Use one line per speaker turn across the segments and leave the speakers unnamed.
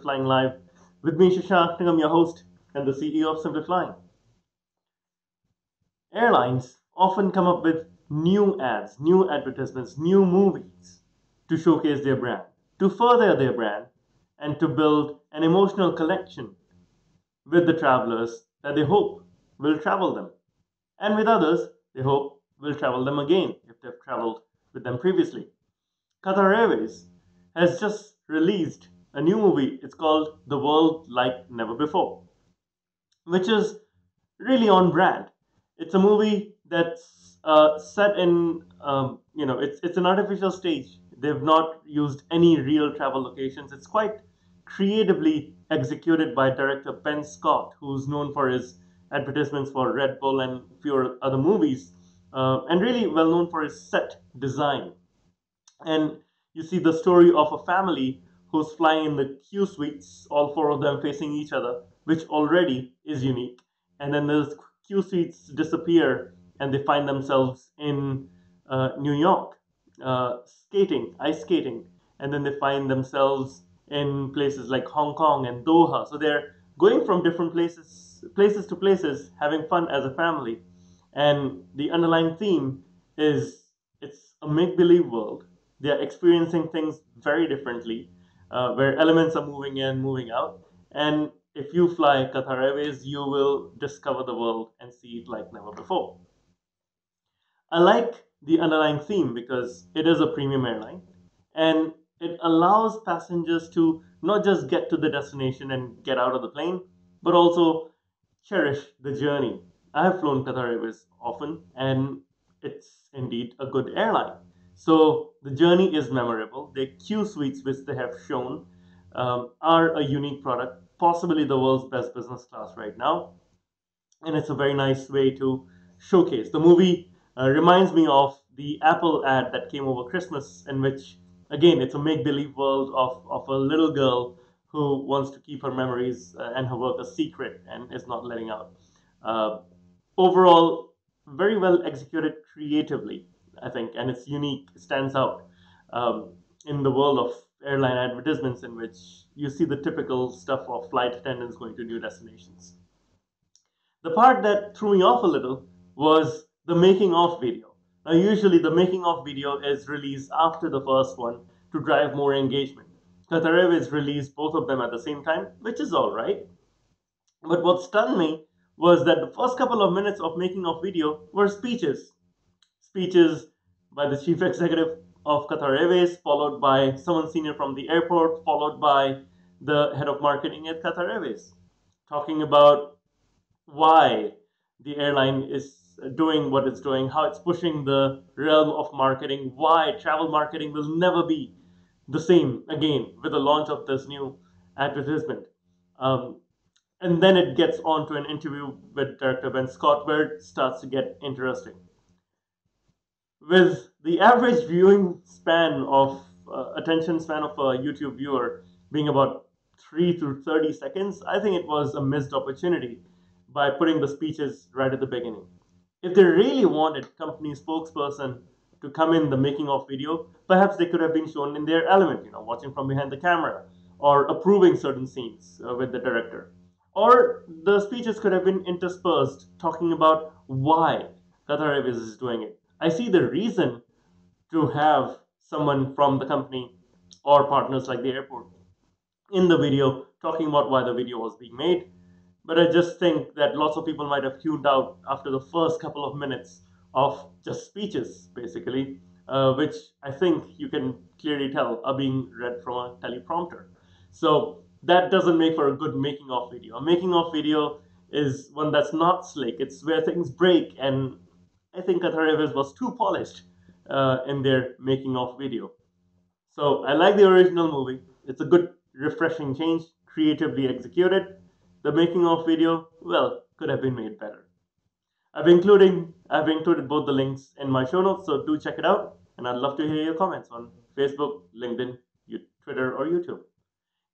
Flying Live. With me, Shashank. I'm your host and the CEO of Simply Flying. Airlines often come up with new ads, new advertisements, new movies to showcase their brand, to further their brand, and to build an emotional connection with the travelers that they hope will travel them. And with others, they hope will travel them again if they've traveled with them previously. Qatar Airways has just released a new movie. It's called The World Like Never Before, which is really on brand. It's a movie that's set in, it's an artificial stage. They've not used any real travel locations. It's quite creatively executed by director Ben Scott, who's known for his advertisements for Red Bull and a few other movies, and really well known for his set design. And you see the story of a family who's flying in the Q suites, all four of them facing each other, which already is unique. And then those Q suites disappear and they find themselves in New York, ice skating. And then they find themselves in places like Hong Kong and Doha. So they're going from different places to places, having fun as a family. And the underlying theme is it's a make believe world. They are experiencing things very differently, where elements are moving in, moving out. And if you fly Qatar Airways, you will discover the world and see it like never before. I like the underlying theme because it is a premium airline and it allows passengers to not just get to the destination and get out of the plane, but also cherish the journey. I have flown Qatar Airways often and it's indeed a good airline. So the journey is memorable. The Q suites, which they have shown, are a unique product, possibly the world's best business class right now, and it's a very nice way to showcase. The movie reminds me of the Apple ad that came over Christmas, in which, again, it's a make believe world of a little girl who wants to keep her memories and her work a secret and is not letting out. Uh, Overall, very well executed creatively, I think, and it's unique, it stands out in the world of airline advertisements, in which you see the typical stuff of flight attendants going to new destinations. The part that threw me off a little was the making of video. Now, usually the making of video is released after the first one to drive more engagement. Qatar Airways released both of them at the same time, which is all right. But what stunned me was that the first couple of minutes of making of video were speeches. Speeches by the chief executive of Qatar Airways, followed by someone senior from the airport, followed by the head of marketing at Qatar Airways, talking about why the airline is doing what it's doing, how it's pushing the realm of marketing, why travel marketing will never be the same again with the launch of this new advertisement. Um, and then it gets on to an interview with director Ben Scott where it starts to get interesting. With the average viewing span of attention span of a YouTube viewer being about 3 to 30 seconds, I think it was a missed opportunity by putting the speeches right at the beginning. If they really wanted company spokesperson to come in the making of video, perhaps they could have been shown in their element, watching from behind the camera or approving certain scenes with the director. Or the speeches could have been interspersed talking about why Qatar Airways is doing it. I see the reason to have someone from the company or partners like the airport in the video talking about why the video was being made. But I just think that lots of people might have tuned out after the first couple of minutes of just speeches, basically, which I think you can clearly tell are being read from a teleprompter. So that doesn't make for a good making of video. A making of video is one that's not slick, it's where things break, and I think Qatar Airways was too polished in their making of video. So I like the original movie. It's a good, refreshing change, creatively executed. The making of video, well, could have been made better. I've included both the links in my show notes, so do check it out. And I'd love to hear your comments on Facebook, LinkedIn, Twitter, or YouTube.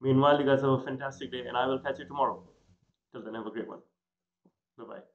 Meanwhile, you guys have a fantastic day, and I will catch you tomorrow. Till then, have a great one. Bye bye.